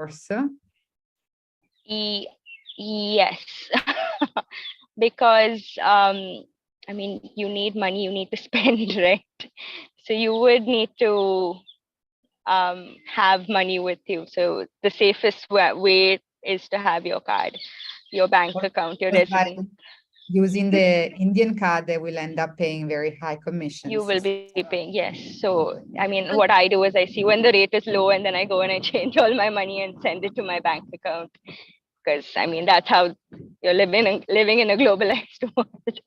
course. Yes, because I mean, you need money, you need to spend, right? So you would need to have money with you. So the safest way is to have your card, your bank account, your resident. Using the Indian card, they will end up paying very high commissions. You will be paying, yes. So, I mean, what I do is I see when the rate is low and then I go and I change all my money and send it to my bank account. Because, I mean, that's how you're living in a globalized world.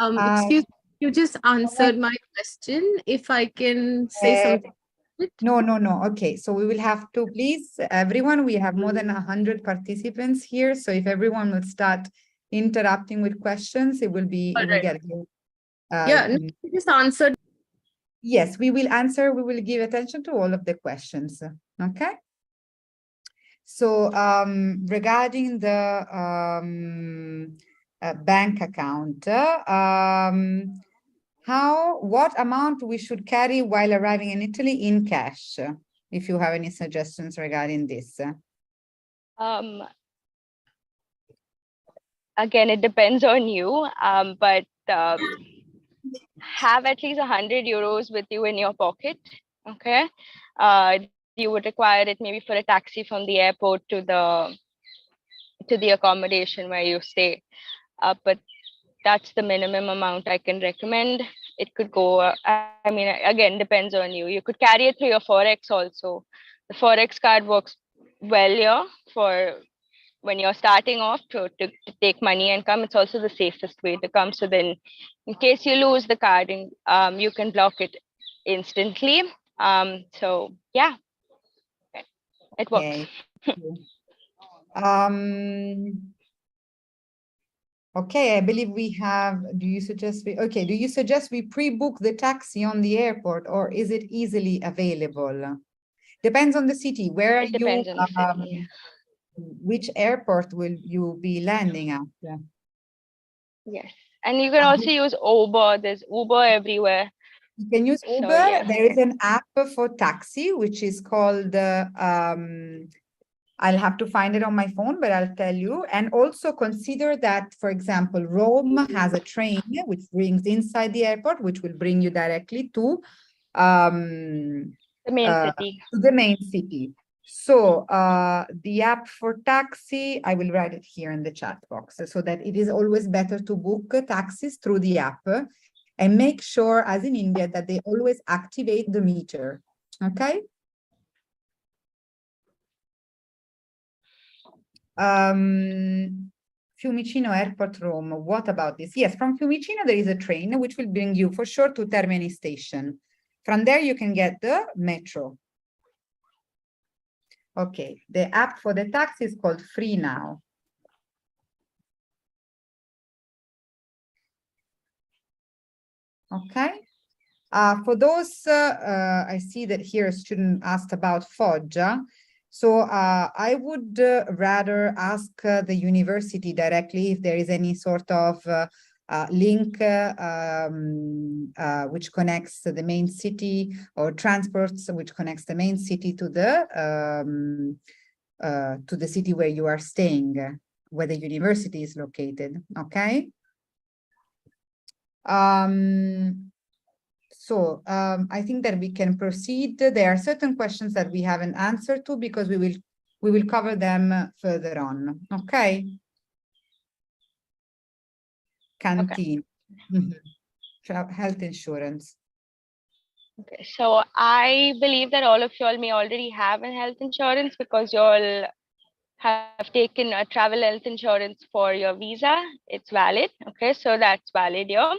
Excuse me, you just answered my question. If I can say something. No. Okay, so we will have to, please, everyone, we have more than 100 participants here. So if everyone will start interrupting with questions, it will get yeah, no, you just answered. Yes, we will answer. We will give attention to all of the questions. Okay. So regarding the bank account, what amount we should carry while arriving in Italy in cash? If you have any suggestions regarding this. Again, it depends on you, but have at least 100 euros with you in your pocket. Okay. You would require it maybe for a taxi from the airport to the accommodation where you stay. But that's the minimum amount I can recommend. It could go, I mean, again, depends on you. You could carry it through your Forex also. The Forex card works well here for when you're starting off to take money and come. It's also the safest way to come. So then in case you lose the card, you can block it instantly. So yeah, it works. Okay, I believe we have, do you suggest we pre-book the taxi on the airport, or is it easily available? Depends on the city. Where it depends on the city. Which airport will you be landing at? Yes, and you can also use Uber. There's Uber everywhere. You can use Uber. So, yeah. There is an app for taxi, which is called, I'll have to find it on my phone, but I'll tell you. And also consider that, for example, Rome has a train which brings inside the airport, which will bring you directly to the main city. To the main city. So the app for taxi, I will write it here in the chat box, so that it is always better to book taxis through the app, and make sure, as in India, that they always activate the meter. Okay. Fiumicino Airport, Rome. What about this? Yes, from Fiumicino there is a train which will bring you for sure to Termini station. From there you can get the metro. Okay, the app for the taxi is called Free Now. Okay. For those, I see that here a student asked about Foggia. So I would rather ask the university directly if there is any sort of link which connects the main city, or transports which connects the main city to the city where you are staying, where the university is located. Okay. So I think that we can proceed. There are certain questions that we haven't answered to, because we will cover them further on. Okay. Canteen. Okay. Health insurance. Okay, so I believe that all of y'all may already have a health insurance, because y'all have taken a travel health insurance for your visa. It's valid. Okay, so that's valid here.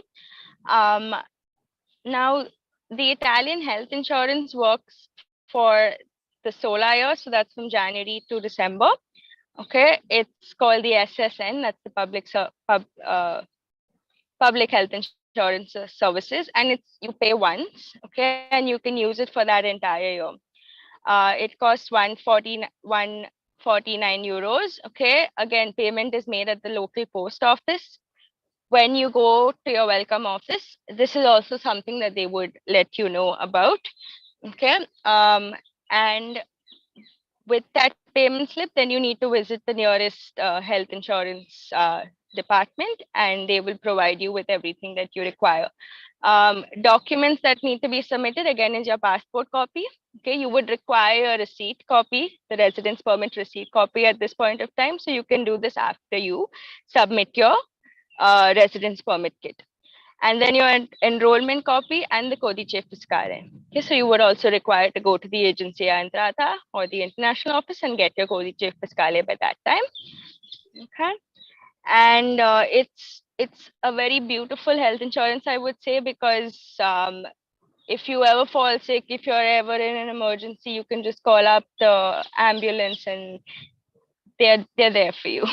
Now, the Italian health insurance works for the solar year, so that's from January to December. Okay, it's called the SSN, that's the public health insurance services, and you pay once, okay, and you can use it for that entire year. It costs 149 euros. Okay, again, payment is made at the local post office. When you go to your welcome office, this is also something that they would let you know about. Okay, and with that payment slip, then you need to visit the nearest health insurance department, and they will provide you with everything that you require. Documents that need to be submitted again is your passport copy. Okay, you would require a receipt copy, the residence permit receipt copy at this point of time. So you can do this after you submit your residence permit kit. And then your enrollment copy and the Codice Fiscale. Okay, so you would also require to go to the Agenzia Entrata or the international office and get your Codice Fiscale by that time. Okay, and it's a very beautiful health insurance, I would say, because if you ever fall sick, if you're ever in an emergency, you can just call up the ambulance and they're there for you.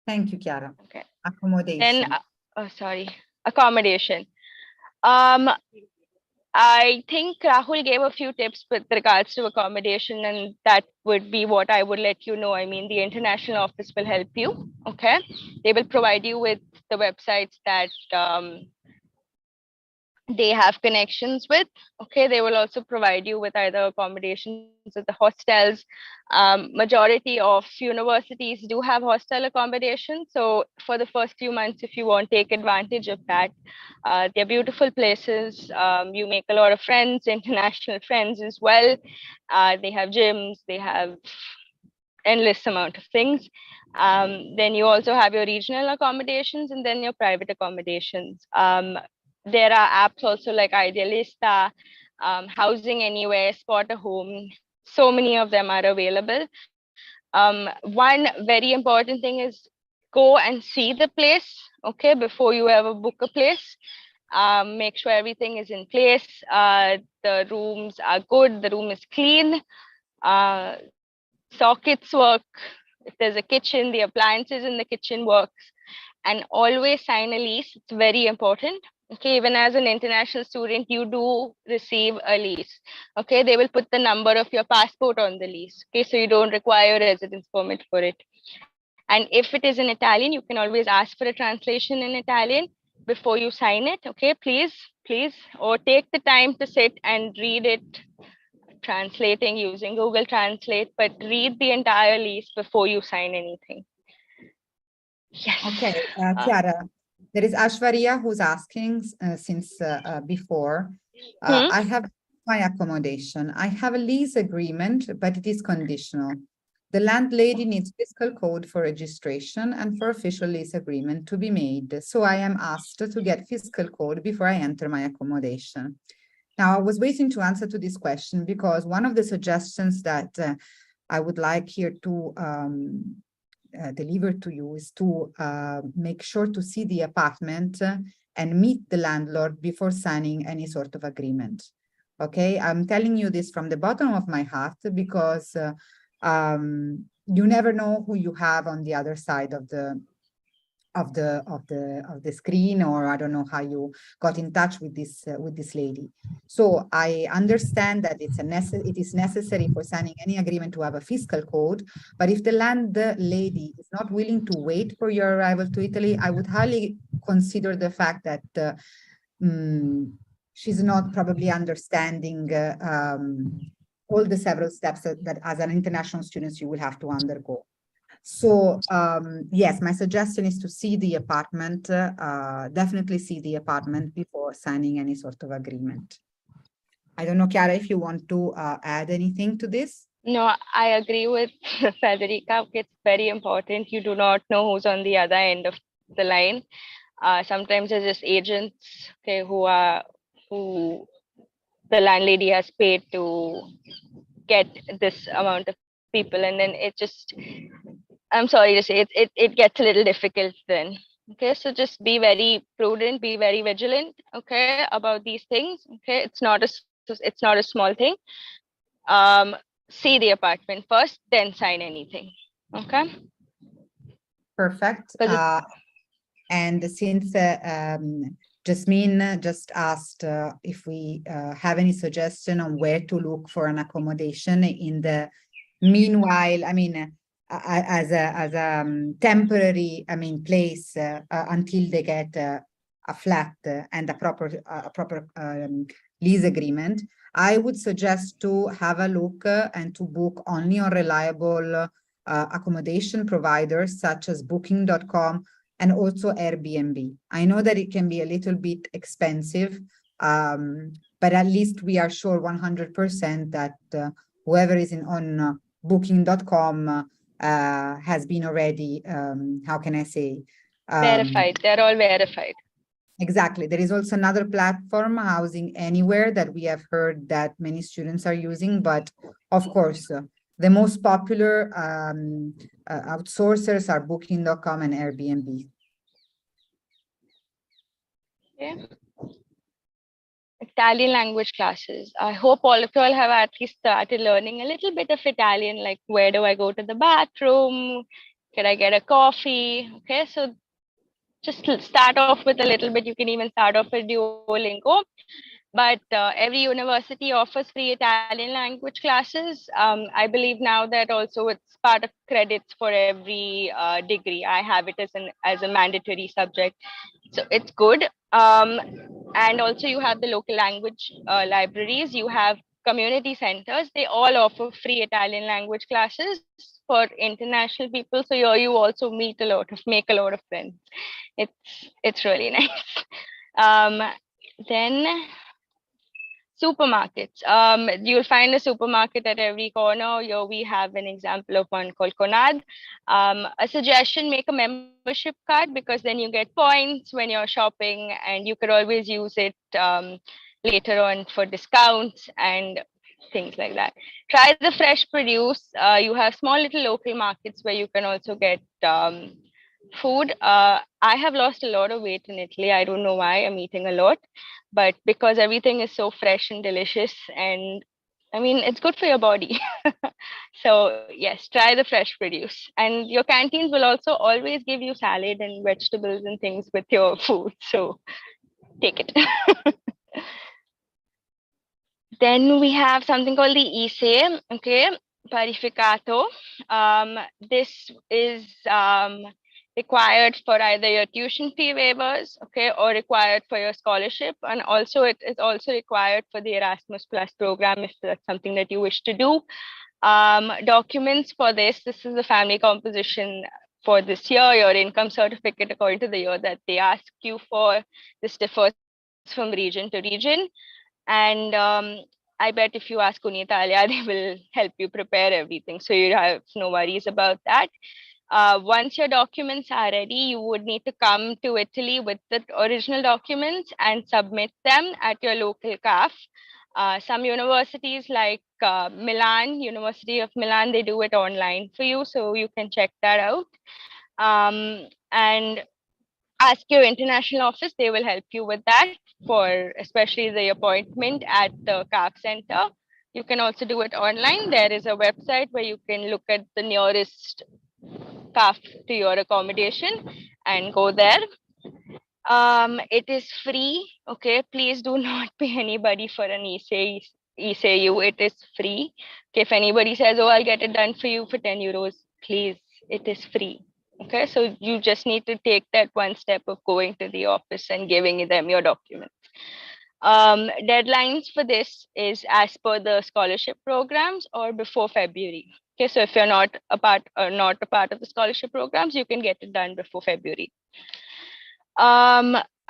Thank you, Chiara. Okay. Accommodation. Then, sorry, accommodation. I think Rahul gave a few tips with regards to accommodation, and that would be what I would let you know. I mean, the international office will help you. Okay, they will provide you with the websites that they have connections with. Okay, they will also provide you with either accommodations at the hostels. Majority of universities do have hostel accommodation, so for the first few months, if you want, take advantage of that. They're beautiful places. You make a lot of friends, international friends as well. They have gyms, they have endless amount of things. Then you also have your regional accommodations and then your private accommodations. There are apps also like Idealista, Housing Anywhere, Spot a Home. So many of them are available. One very important thing is go and see the place, okay, before you ever book a place. Make sure everything is in place. The rooms are good, the room is clean. Sockets work. If there's a kitchen, the appliances in the kitchen works. And always sign a lease. It's very important. Okay, even as an international student, you do receive a lease. Okay, they will put the number of your passport on the lease. Okay, so you don't require a residence permit for it. And if it is in Italian, you can always ask for a translation in Italian before you sign it. Okay, please, or take the time to sit and read it, translating using Google Translate, but read the entire lease before you sign anything. Yes. Okay, Chiara, there is Ashwarya who's asking since before. I have my accommodation. I have a lease agreement, but it is conditional. The landlady needs fiscal code for registration and for official lease agreement to be made. So I am asked to get fiscal code before I enter my accommodation. Now, I was waiting to answer to this question because one of the suggestions that I would like here to deliver to you is to make sure to see the apartment and meet the landlord before signing any sort of agreement. Okay, I'm telling you this from the bottom of my heart because you never know who you have on the other side of the screen, or I don't know how you got in touch with this lady. So I understand that it is necessary for signing any agreement to have a fiscal code, but if the landlady is not willing to wait for your arrival to Italy, I would highly consider the fact that she's not probably understanding all the several steps that as an international student you will have to undergo. So yes, my suggestion is to see the apartment, definitely see the apartment before signing any sort of agreement. I don't know, Chiara, if you want to add anything to this. No, I agree with Federica. It's very important. You do not know who's on the other end of the line. Sometimes there's just agents, okay, who the landlady has paid to get this amount of people, and then it just, I'm sorry to say, it gets a little difficult then. Okay, so just be very prudent, be very vigilant, okay, about these things. Okay, it's not a small thing. See the apartment first, then sign anything. Okay. Perfect. And since Jasmine just asked if we have any suggestion on where to look for an accommodation in the meanwhile, I mean, as a temporary, I mean, place until they get a flat and a proper lease agreement, I would suggest to have a look and to book only on reliable accommodation providers such as booking.com and also Airbnb. I know that it can be a little bit expensive, but at least we are sure 100% that whoever is on booking.com has been already, how can I say? Verified. They're all verified. Exactly. There is also another platform, Housing Anywhere, that we have heard that many students are using. But of course, the most popular outsourcers are booking.com and Airbnb. Okay. Italian language classes. I hope all of you all have at least started learning a little bit of Italian, like where do I go to the bathroom? Can I get a coffee? Okay, so just start off with a little bit. You can even start off with Duolingo. But every university offers free Italian language classes. I believe now that also it's part of credits for every degree. I have it as a mandatory subject, so it's good. And also you have the local language libraries. You have community centers. They all offer free Italian language classes for international people. So you also make a lot of friends. It's really nice. Then supermarkets. You'll find a supermarket at every corner. Here we have an example of one called Conad. A suggestion, make a membership card, because then you get points when you're shopping and you could always use it later on for discounts and things like that. Try the fresh produce. You have small little local markets where you can also get food. I have lost a lot of weight in Italy. I don't know why. I'm eating a lot, but because everything is so fresh and delicious, and I mean, it's good for your body. So yes, try the fresh produce. And your canteens will also always give you salad and vegetables and things with your food. So take it. Then we have something called the ISE, okay, Parificato. This is required for either your tuition fee waivers, okay, or required for your scholarship. And also it is also required for the Erasmus Plus program if that's something that you wish to do. Documents for this is the family composition for this year, your income certificate according to the year that they ask you for. This differs from region to region. And I bet if you ask Uni-Italia, they will help you prepare everything. So you have no worries about that. Once your documents are ready, you would need to come to Italy with the original documents and submit them at your local CAF. Some universities like Milan, University of Milan, they do it online for you, so you can check that out. And ask your international office, they will help you with that, for especially the appointment at the CAF center. You can also do it online. There is a website where you can look at the nearest CAF to your accommodation and go there. It is free. Okay, please do not pay anybody for an ECU. It is free. Okay, if anybody says, oh, I'll get it done for you for 10 euros, please, it is free. Okay, so you just need to take that one step of going to the office and giving them your documents. Deadlines for this is as per the scholarship programs or before February. Okay, so if you're not a part of the scholarship programs, you can get it done before February.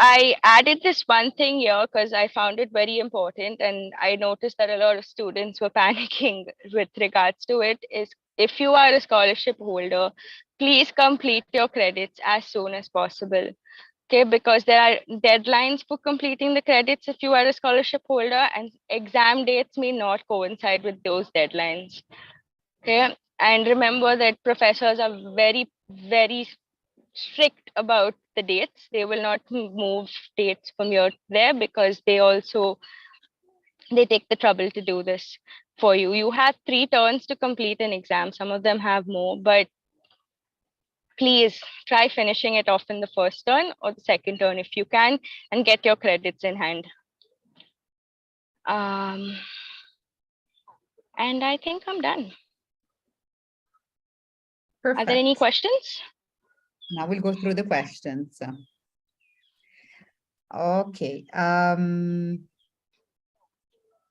I added this one thing here because I found it very important, and I noticed that a lot of students were panicking with regards to it. Is if you are a scholarship holder, please complete your credits as soon as possible. Okay, because there are deadlines for completing the credits if you are a scholarship holder, and exam dates may not coincide with those deadlines. Okay, and remember that professors are very, very strict about the dates. They will not move dates from here to there because they take the trouble to do this for you. You have 3 turns to complete an exam. Some of them have more, but please try finishing it off in the first turn or the second turn if you can, and get your credits in hand. And I think I'm done. Perfect. Are there any questions? Now we'll go through the questions. Okay.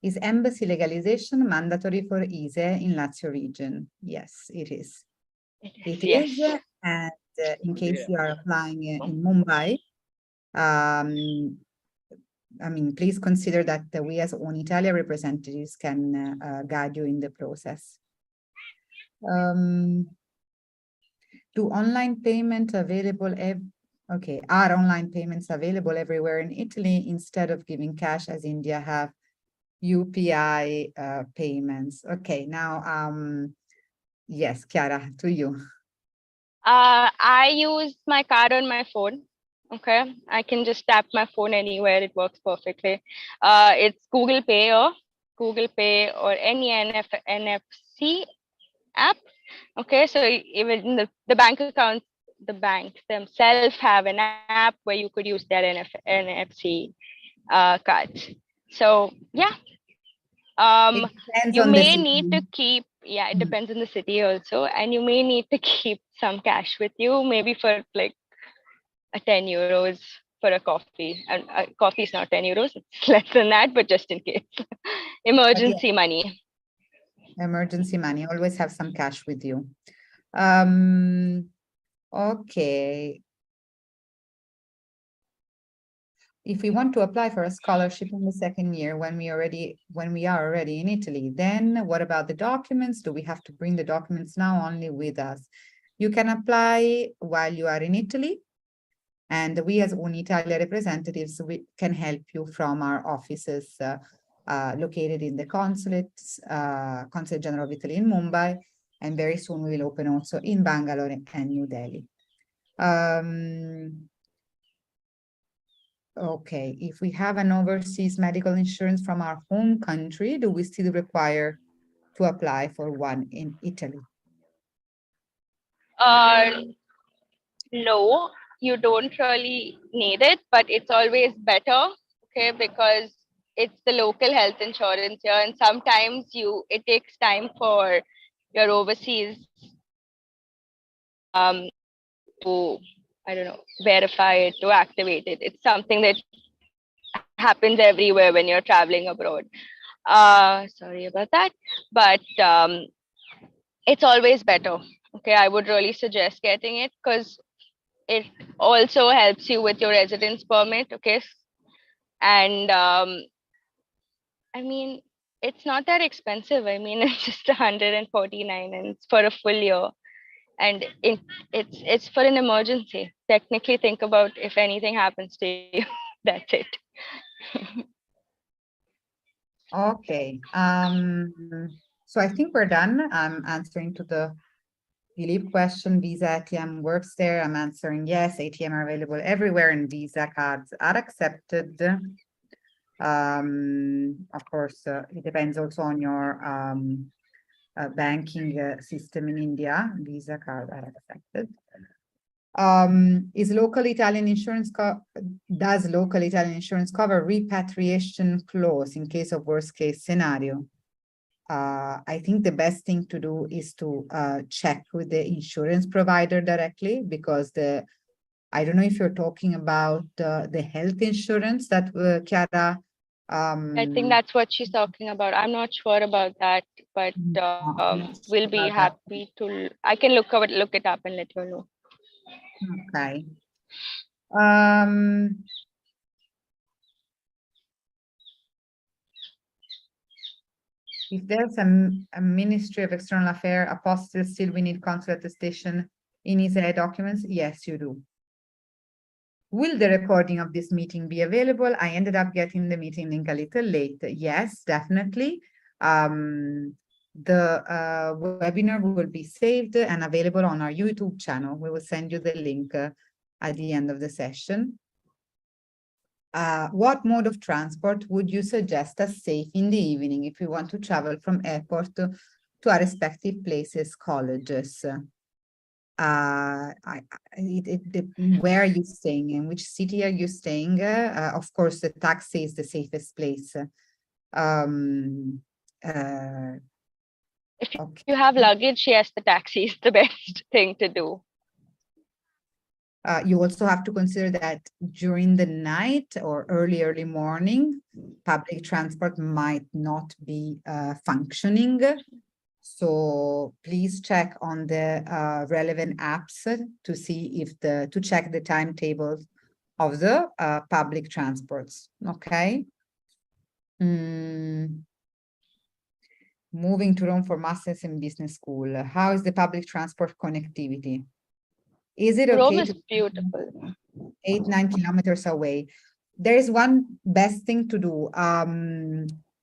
Is embassy legalization mandatory for ISE in Lazio region? Yes, it is. It is, and in case you are applying in Mumbai, I mean, please consider that we as Uni-Italia representatives can guide you in the process. Do online payment available? Okay, are online payments available everywhere in Italy instead of giving cash as India have UPI payments? Okay, now, yes, Chiara, to you. I use my card on my phone. Okay, I can just tap my phone anywhere. It works perfectly. It's Google Pay or any NFC app. Okay, so even the bank accounts, the banks themselves have an app where you could use their NFC cards. So yeah, you may need to keep, it depends on the city also, and you may need to keep some cash with you, maybe for like a 10 euros for a coffee. And coffee is not 10 euros, it's less than that, but just in case. Emergency money. Emergency money, always have some cash with you. Okay. If we want to apply for a scholarship in the second year when we are already in Italy, then what about the documents? Do we have to bring the documents now only with us? You can apply while you are in Italy, and we as Uni-Italia representatives, we can help you from our offices located in the Consulate General of Italy in Mumbai, and very soon we will open also in Bangalore and New Delhi. Okay, if we have an overseas medical insurance from our home country, do we still require to apply for one in Italy? No, you don't really need it, but it's always better, okay, because it's the local health insurance here, and sometimes it takes time for your overseas to, I don't know, verify it, to activate it. It's something that happens everywhere when you're traveling abroad. Sorry about that, but it's always better. Okay, I would really suggest getting it because it also helps you with your residence permit. Okay, and I mean, it's not that expensive. I mean, it's just 149, and it's for a full year. And it's for an emergency. Technically, think about if anything happens to you. That's it. Okay. So I think we're done. I'm answering to the Philippe question. Visa ATM works there. I'm answering yes. ATM are available everywhere, and Visa cards are accepted. Of course, it depends also on your banking system in India. Visa cards are accepted. Does local Italian insurance cover repatriation clause in case of worst case scenario? I think the best thing to do is to check with the insurance provider directly, because I don't know if you're talking about the health insurance that Chiara. I think that's what she's talking about. I'm not sure about that, but we'll be happy to. I can look it up and let you know. Okay. If there's a Ministry of External Affairs apostille, still we need consular attestation in Israeli documents? Yes, you do. Will the recording of this meeting be available? I ended up getting the meeting link a little late. Yes, definitely. The webinar will be saved and available on our YouTube channel. We will send you the link at the end of the session. What mode of transport would you suggest as safe in the evening if we want to travel from airport to our respective places, colleges? Where are you staying? In which city are you staying? Of course, the taxi is the safest place. If you have luggage, yes, the taxi is the best thing to do. You also have to consider that during the night or early morning, public transport might not be functioning. So please check on the relevant apps to see if to check the timetables of the public transports. Okay. Moving to Rome for Masters in Business School. How is the public transport connectivity? Is it Rome okay is to beautiful. 8-9 kilometers away? There is one best thing to do.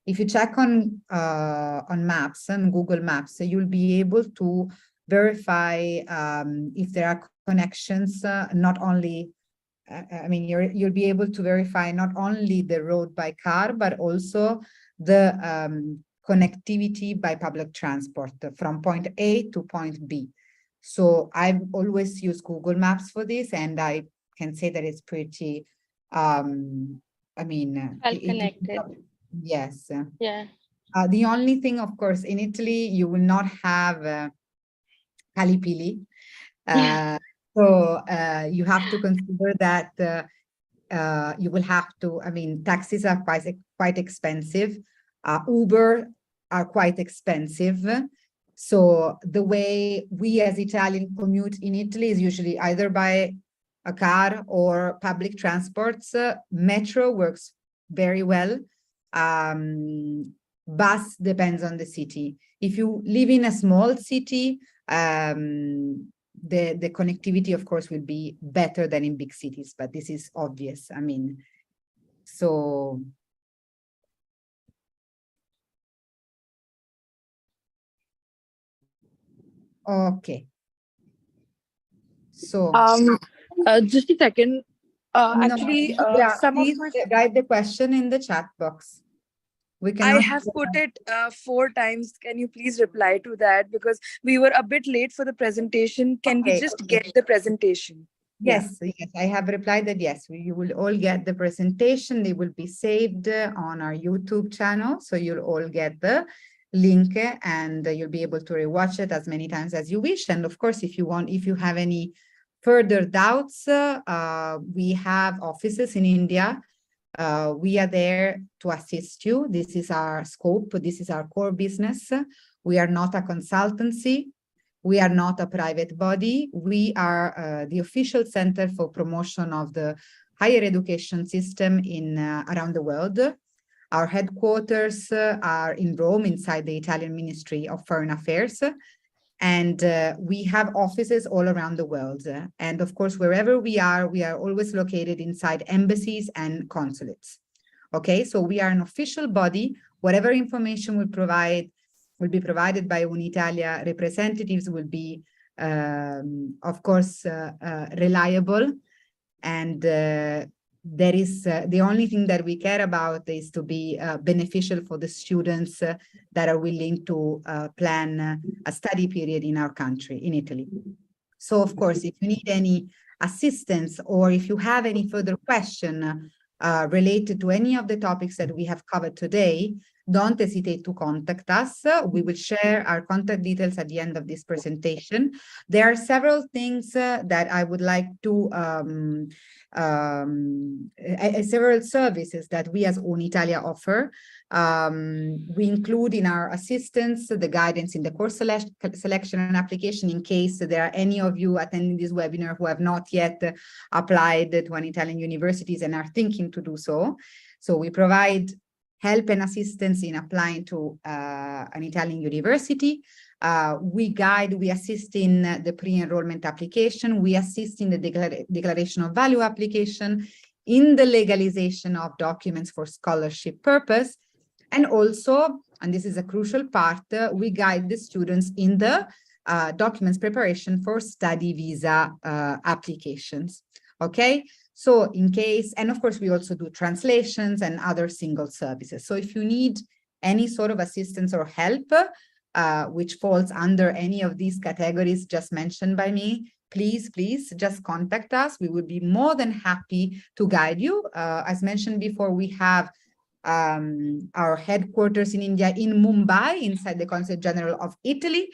If you check on maps and Google Maps, you'll be able to verify if there are connections. Not only, I mean, you'll be able to verify not only the road by car, but also the connectivity by public transport from point A to point B. So I've always used Google Maps for this, and I can say that it's pretty, I mean, Well connected. Yes. Yeah. The only thing, of course, in Italy, you will not have Calipili. So you have to consider that you will have to, I mean, taxis are quite expensive. Uber are quite expensive. So the way we as Italian commute in Italy is usually either by a car or public transports. Metro works very well. Bus depends on the city. If you live in a small city, the connectivity, of course, will be better than in big cities, but this is obvious. I mean, so. Okay. So. Just a second. No, Actually, yeah, some of please my write the question in the chat box. We I cannot. have put it 4 times. Can you please reply to that? Because we were a bit late for the presentation. Can we just get the presentation? Yes, yes, I have replied that yes, you will all get the presentation. They will be saved on our YouTube channel. So you'll all get the link and you'll be able to rewatch it as many times as you wish. And of course, if you have any further doubts, we have offices in India. We are there to assist you. This is our scope. This is our core business. We are not a consultancy. We are not a private body. We are the official center for promotion of the higher education system in around the world. Our headquarters are in Rome, inside the Italian Ministry of Foreign Affairs. And we have offices all around the world. And of course, wherever we are always located inside embassies and consulates. Okay, so we are an official body. Whatever information we provide will be provided by Uni-Italia representatives will be, of course, reliable. And there is the only thing that we care about is to be beneficial for the students that are willing to plan a study period in our country, in Italy. So, of course, if you need any assistance or if you have any further question related to any of the topics that we have covered today, don't hesitate to contact us. We will share our contact details at the end of this presentation. There are several things that I would like to, several services that we as Uni-Italia offer. We include in our assistance the guidance in the course selection and application in case there are any of you attending this webinar who have not yet applied to an Italian universities and are thinking to do so. So we provide help and assistance in applying to an Italian university. We guide, we assist in the pre-enrollment application. We assist in the declaration of value application, in the legalization of documents for scholarship purpose. And also, and this is a crucial part, we guide the students in the documents preparation for study visa applications. Okay. So in case, and of course, we also do translations and other single services. So if you need any sort of assistance or help, which falls under any of these categories just mentioned by me, please just contact us. We would be more than happy to guide you. As mentioned before, we have our headquarters in India, in Mumbai, inside the Consulate General of Italy.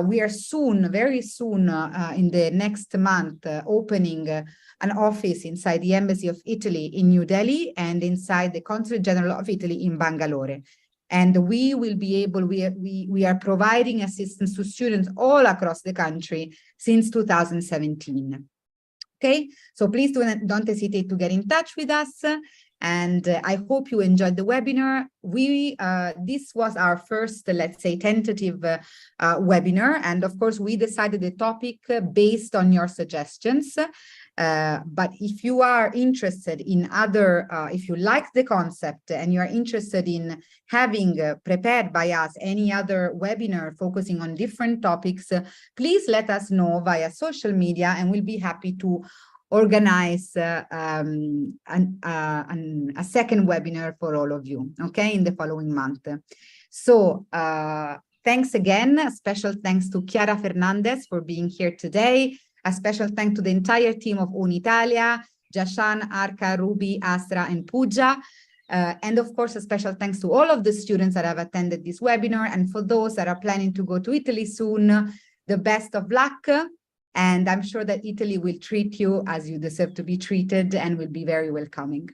We are soon, very soon, in the next month, opening an office inside the Embassy of Italy in New Delhi and inside the Consulate General of Italy in Bangalore. And we will be able, we are providing assistance to students all across the country since 2017. Okay, so please don't hesitate to get in touch with us. And I hope you enjoyed the webinar. This was our first, let's say, tentative webinar. And of course, we decided the topic based on your suggestions. But if you are interested in other, if you like the concept and you are interested in having prepared by us any other webinar focusing on different topics, please let us know via social media, and we'll be happy to organize a second webinar for all of you, okay, in the following month. So thanks again. A special thanks to Chiara Fernandez for being here today. A special thanks to the entire team of Uni-Italia, Jashan, Arka, Ruby, Astra, and Pooja. And of course, a special thanks to all of the students that have attended this webinar. And for those that are planning to go to Italy soon, the best of luck. And I'm sure that Italy will treat you as you deserve to be treated and will be very welcoming.